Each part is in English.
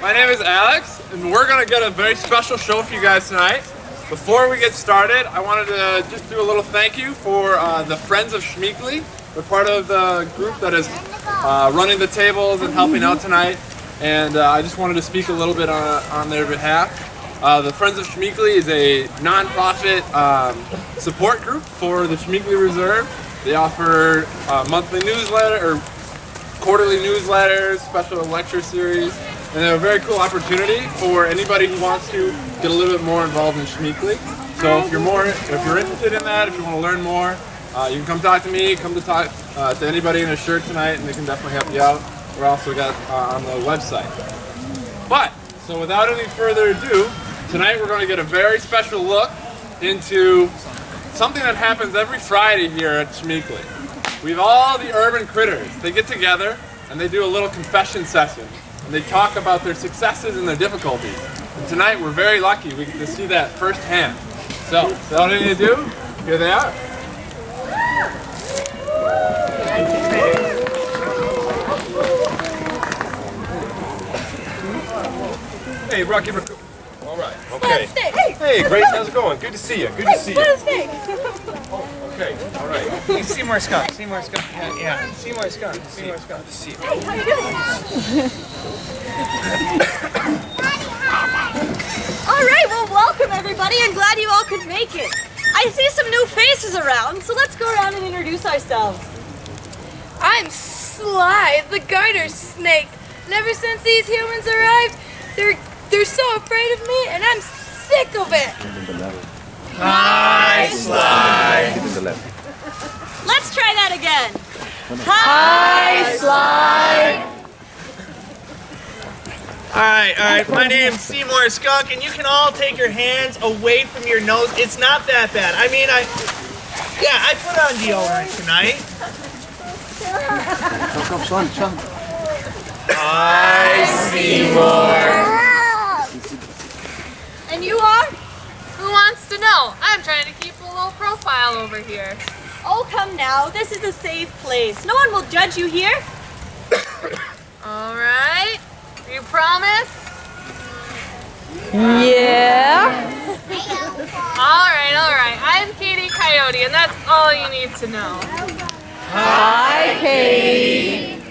My name is Alex, and we're going to get a very special show for you guys tonight. Before we get started, I wanted to just do a little thank you for the Friends of Schmeeckle. We're part of the group that is running the tables and helping out tonight, and I just wanted to speak a little bit on their behalf. The Friends of Schmeeckle is a non-profit support group for the Schmeeckle Reserve. They offer monthly newsletter or quarterly newsletters, special lecture series, and they're a very cool opportunity for anybody who wants to get a little bit more involved in Schmeeckle. So if you're interested in that, if you want to learn more, you can come talk to me, come to talk to anybody in a shirt tonight, and they can definitely help you out. We're also got on the website. So without any further ado, tonight we're going to get a very special look into something that happens every Friday here at Schmeeckle. We have all the urban critters. They get together and they do a little confession session. And they talk about their successes and their difficulties. And tonight we're very lucky we get to see that firsthand. So, without any ado, here they are. Hey, Rocky Raccoon. All right. Okay. Hey, Grace, how's it going? Good to see you. Good to see you. Okay. All right. Hey, Seymour Skunk. Seymour Skunk. Yeah. Seymour Skunk. Seymour Skunk. Good to see you. Hey, how you doing? All right. Well, welcome everybody. I'm glad you all could make it. I see some new faces around, so let's go around and introduce ourselves. I'm Sly, the garter snake. And ever since these humans arrived, they're so afraid of me, and I'm sick of it. Hi, Sly. Let's try that again. Hi, Sly. All right. My name's Seymour Skunk, and you can all take your hands away from your nose. It's not that bad. I mean, I put on deodorant tonight. Hi, Seymour. And you are? Who wants to know? I'm trying to keep a low profile over here. Oh, come now. This is a safe place. No one will judge you here. All right. You promise? Yeah. All right. I'm Katie Coyote, and that's all you need to know. Hi, Katie.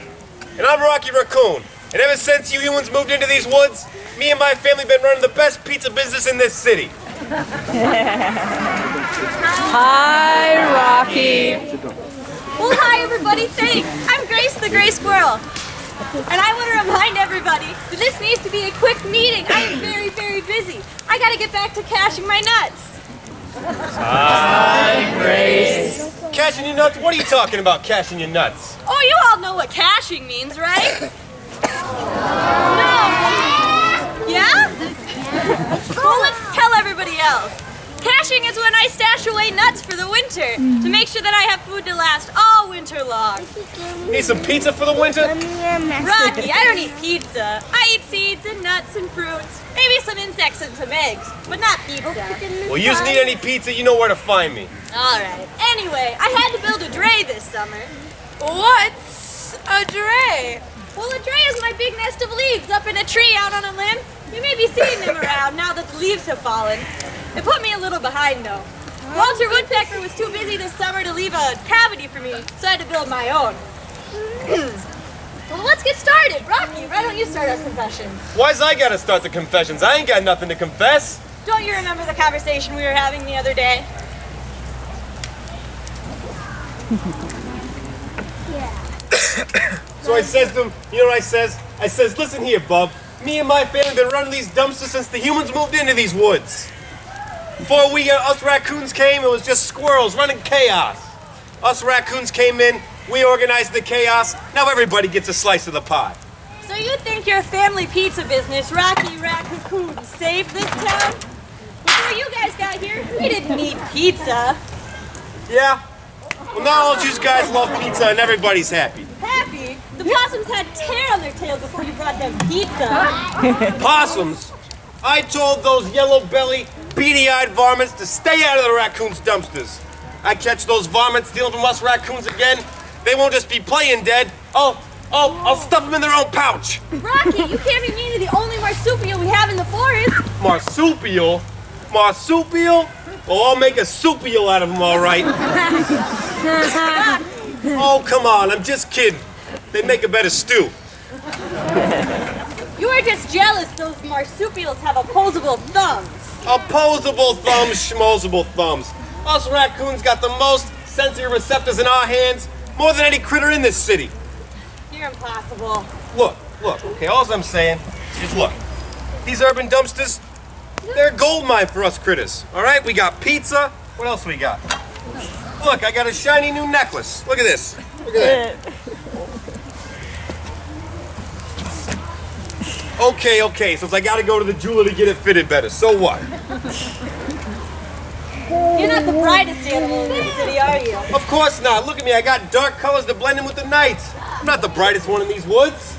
And I'm Rocky Raccoon. And ever since you humans moved into these woods, me and my family have been running the best pizza business in this city. Hi, Rocky. Well, hi, everybody. Thanks. I'm Grace the Gray Squirrel. And I want to remind everybody that this needs to be a quick meeting. I am very, very busy. I got to get back to cashing my nuts. Hi, Grace. Cashing your nuts? What are you talking about, cashing your nuts? Oh, you all know what cashing means, right? No. Yeah? Well, let's tell everybody else. Caching is when I stash away nuts for the winter to make sure that I have food to last all winter long. Need some pizza for the winter? Rocky, I don't eat pizza. I eat seeds and nuts and fruits. Maybe some insects and some eggs, but not pizza. Well, you just need any pizza, you know where to find me. All right. Anyway, I had to build a dray this summer. What's a dray? Well, a dray is my big nest of leaves up in a tree out on a limb. You may be seeing them around now that the leaves have fallen. It put me a little behind, though. Walter Woodpecker was too busy this summer to leave a cavity for me, so I had to build my own. Well, let's get started. Rocky, why don't you start our confession? Why's I gotta start the confessions? I ain't got nothing to confess. Don't you remember the conversation we were having the other day? So I says to him, you know what I says? I says, listen here, bub. Me and my family have been running these dumpsters since the humans moved into these woods. Before us raccoons came, it was just squirrels running chaos. Us raccoons came in, we organized the chaos, now everybody gets a slice of the pie. So you think your family pizza business, Rocky Raccoon, saved this town? Before you guys got here, we didn't need pizza. Yeah? Well, now all you guys love pizza and everybody's happy. Happy? The possums had tear on their tails before you brought them pizza. Possums? I told those yellow-belly, beady-eyed varmints to stay out of the raccoons' dumpsters. I catch those varmints stealing from us raccoons again, they won't just be playing dead. I'll stuff them in their own pouch. Rocky, you can't be mean to the only more Marsupial? Marsupial? Well, I'll make a soupial out of them, all right. Oh, come on, I'm just kidding. They make a better stew. You are just jealous those marsupials have opposable thumbs. Opposable thumbs, schmozable thumbs. Us raccoons got the most sensory receptors in our hands, more than any critter in this city. You're impossible. Look, okay, all I'm saying is look. These urban dumpsters, they're a gold mine for us critters, all right? We got pizza. What else we got? Look, I got a shiny new necklace. Look at this. Look at that. Okay, since I gotta go to the jeweler to get it fitted better, so what? You're not the brightest animal in this city, are you? Of course not. Look at me, I got dark colors to blend in with the night. I'm not the brightest one in these woods.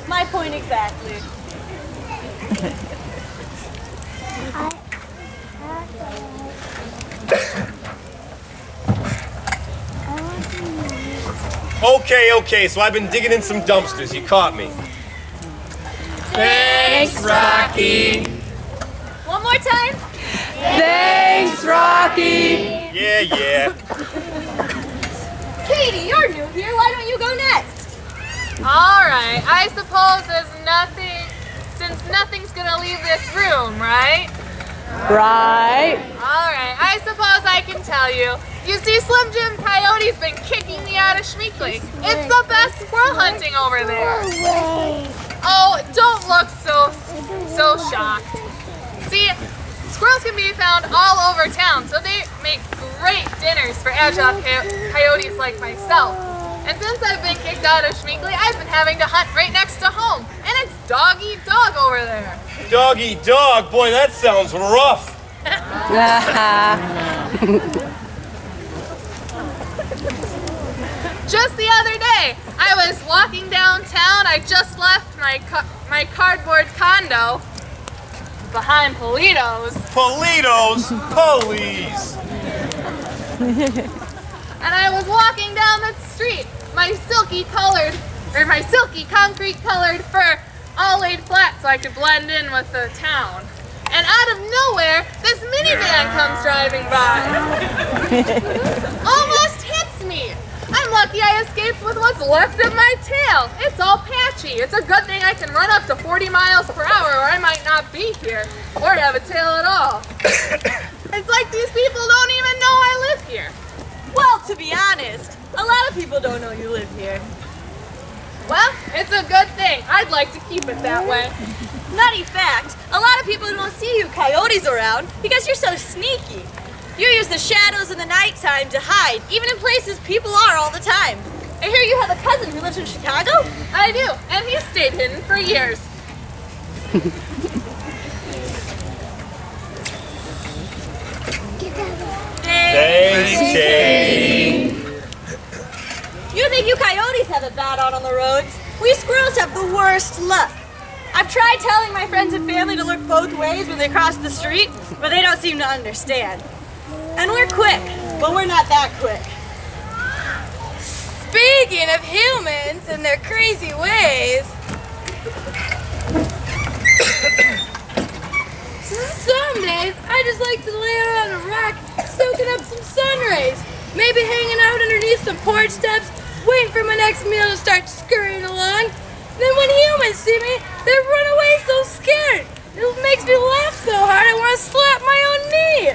My point exactly. Okay, so I've been digging in some dumpsters. You caught me. Thanks, Rocky. One more time. Thanks, Rocky. Yeah. Katie, you're new here. Why don't you go next? All right, I suppose since nothing's gonna leave this room, right? Right. All right, I suppose I can tell you. You see, Slim Jim Coyote's been kicking me out of Schmeeckle. It's the best squirrel hunting over there. Oh, don't look so shocked. See, squirrels can be found all over town, so they make great dinners for agile coyotes like myself. And since I've been kicked out of Schmeeckle, I've been having to hunt right next to home. And it's dog eat dog over there. Dog eat dog? Boy, that sounds rough. Just the other day, I was walking downtown. I just left my cardboard condo behind Polito's. Politos? Police. And I was walking down the street. My silky concrete colored fur all laid flat so I could blend in with the town. And out of nowhere, this minivan comes driving by. Almost hits me. I'm lucky I escaped with what's left of my tail. It's all patchy. It's a good thing I can run up to 40 miles per hour or I might not be here or have a tail at all. It's like these people don't even know I live here. Well, to be honest, a lot of people don't know you live here. Well, it's a good thing. I'd like to keep it that way. Nutty fact, a lot of people don't see you coyotes around because you're so sneaky. You use the shadows in the nighttime to hide, even in places people are all the time. I hear you have a cousin who lives in Chicago? I do, and he's stayed hidden for years. Thanks, Katie. You think you coyotes have it bad out on the roads? We squirrels have the worst luck. I've tried telling my friends and family to look both ways when they cross the street, but they don't seem to understand. And we're quick, but we're not that quick. Speaking of humans and their crazy ways, some days I just like to lay out on a rock, soaking up some sun rays, maybe hanging out underneath some porch steps, waiting for my next meal to start scurrying along. Then when humans see me, they run away so scared. It makes me laugh so hard I want to slap my own knee.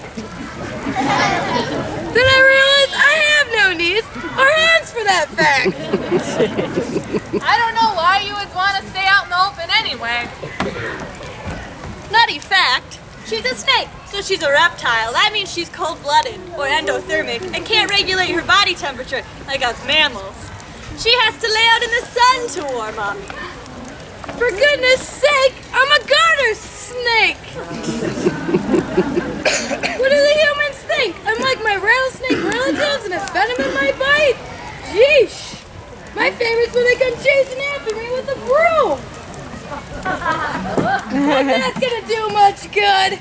Then I realize I have no knees or hands for that fact. I don't know why you would want to stay out in the open anyway. Nutty fact, she's a snake, so she's a reptile. That means she's cold-blooded or endothermic and can't regulate her body temperature like us mammals. She has to lay out in the sun to warm up. For goodness sake, I'm a garter snake. What do the humans think? I'm like my rattlesnake relatives and have venom in my bite? Yeesh. My favorite's when they come chasing after me with a broom. But that's gonna do much good.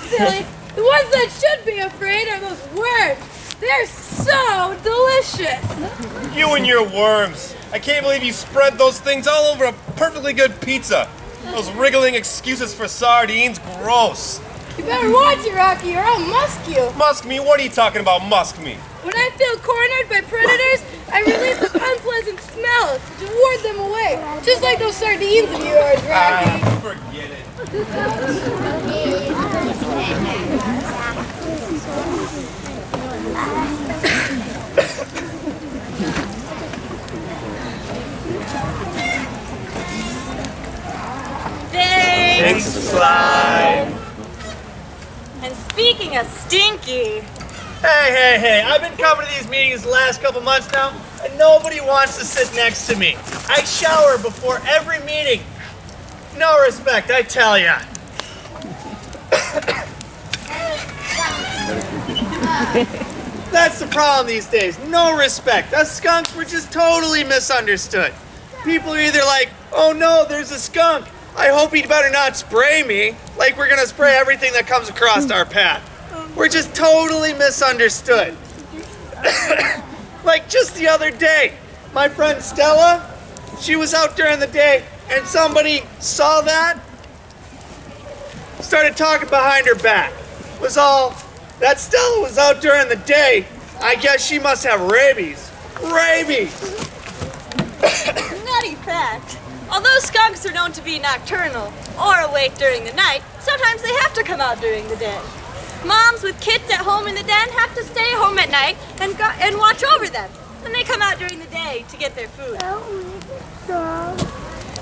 Silly. The ones that should be afraid are those worms. They're so delicious. You and your worms. I can't believe you spread those things all over a perfectly good pizza. Those wriggling excuses for sardines, gross. You better watch it, Rocky, or I'll musk you. Musk me? What are you talking about, musk me? When I feel cornered by predators, I release this unpleasant smell to ward them away. Just like those sardines of yours, Rocky. Forget it. Thanks. Slide. And speaking of stinky, Hey, I've been coming to these meetings the last couple months now, and nobody wants to sit next to me. I shower before every meeting. No respect, I tell ya. That's the problem these days. No respect. Us skunks were just totally misunderstood. People are either like, oh no, there's a skunk. I hope he'd better not spray me, like we're gonna spray everything that comes across our path. We're just totally misunderstood. Like just the other day, my friend Stella, she was out during the day and somebody saw that, started talking behind her back. Was all, that Stella was out during the day, I guess she must have rabies. Rabies! nutty fact. Although skunks are known to be nocturnal or awake during the night, sometimes they have to come out during the day. Moms with kids at home in the den have to stay home at night and watch over them. Then they come out during the day to get their food.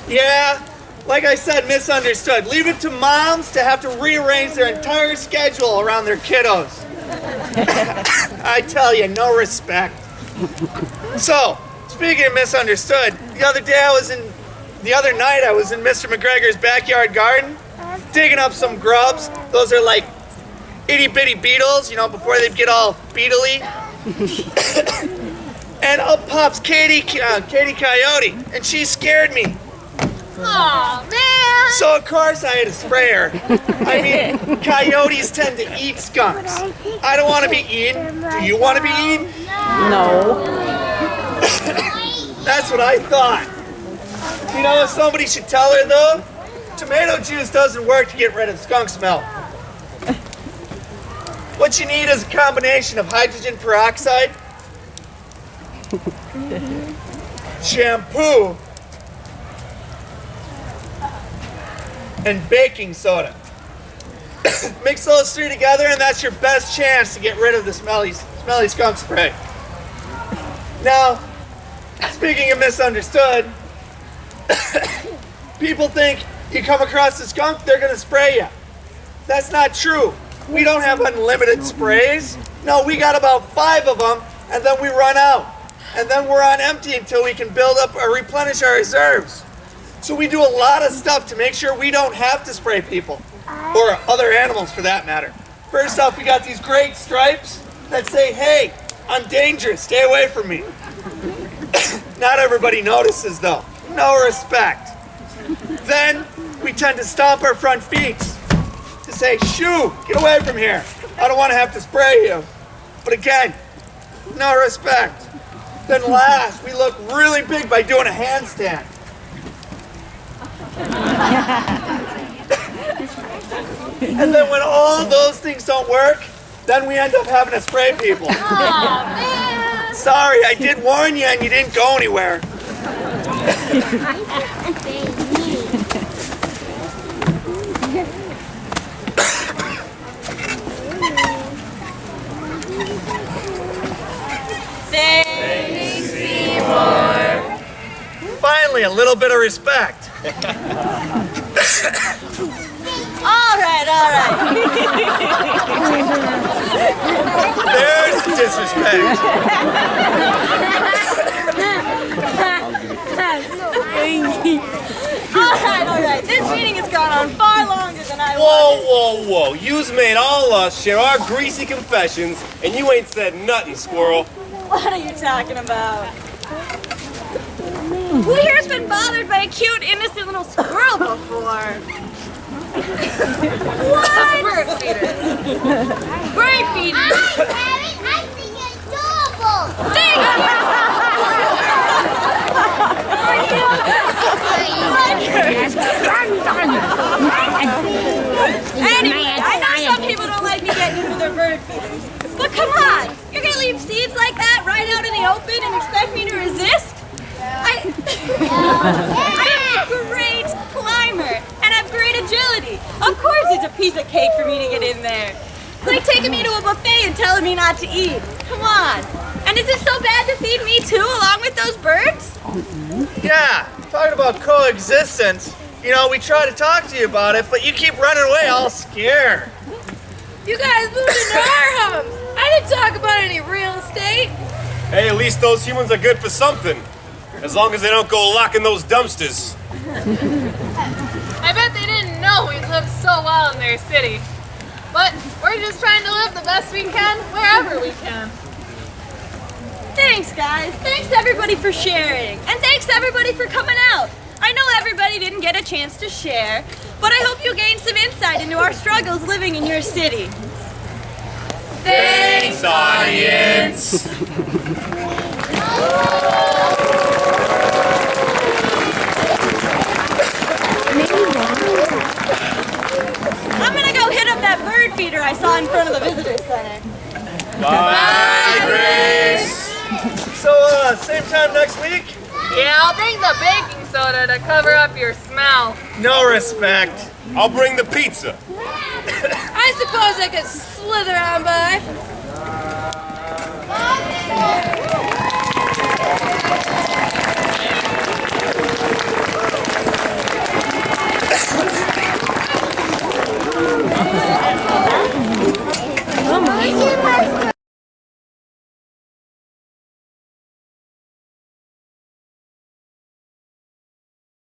Yeah, like I said, misunderstood. Leave it to moms to have to rearrange their entire schedule around their kiddos. I tell you, no respect. So, speaking of misunderstood, the other night I was in Mr. McGregor's backyard garden, digging up some grubs. Those are like itty bitty beetles, you know, before they get all beetly. And up pops Katie Coyote, and she scared me. Aw, man. So of course I had to spray her. I mean, coyotes tend to eat skunks. I don't want to be eaten. Do you want to be eaten? No. That's what I thought. You know what somebody should tell her though? Tomato juice doesn't work to get rid of skunk smell. What you need is a combination of hydrogen peroxide, shampoo, and baking soda. Mix those three together and that's your best chance to get rid of the smelly skunk spray. Now, speaking of misunderstood, people think you come across a skunk, they're gonna spray you. That's not true. We don't have unlimited sprays. No, we got about 5 of them and then we run out. And then we're on empty until we can build up or replenish our reserves. So we do a lot of stuff to make sure we don't have to spray people, or other animals for that matter. First off, we got these great stripes that say, hey, I'm dangerous, stay away from me. Not everybody notices though. No respect. Then we tend to stomp our front feet to say, shoo, get away from here. I don't want to have to spray you. But again, no respect. Then last, we look really big by doing a handstand. And then when all those things don't work, then we end up having to spray people. Aw, man. Sorry, I did warn you and you didn't go anywhere. thanks, Seymour. Finally, a little bit of respect. All right. There's disrespect. All right. This meeting has gone on far longer than I Whoa, wanted. whoa, whoa. You's made all us share our greasy confessions, and you ain't said nothing, squirrel. What are you talking about? Who here's been bothered by a cute, innocent little squirrel before? What? Bird feeder. Bird feeding. I think it's adorable. Absolutely. Of course it's a piece of cake for me to get in there. It's like taking me to a buffet and telling me not to eat. Come on. And is it so bad to feed me too, along with those birds? Yeah, talking about coexistence. You know, we try to talk to you about it, but you keep running away all scared. You guys moved into our homes. I didn't talk about any real estate. Hey, at least those humans are good for something. As long as they don't go locking those dumpsters. I bet they didn't know we lived so well in their city. But we're just trying to live the best we can wherever we can. Thanks, guys. Thanks, everybody, for sharing. And thanks, everybody, for coming out. I know everybody didn't get a chance to share, but I hope you gained some insight into our struggles living in your city. Thanks, audience! I'm gonna go hit up that bird feeder I saw in front of the visitor center. Bye, Grace! So, same time next week? Yeah, I'll bring the baking soda to cover up your smell. No respect. I'll bring the pizza. I suppose I could slither on by.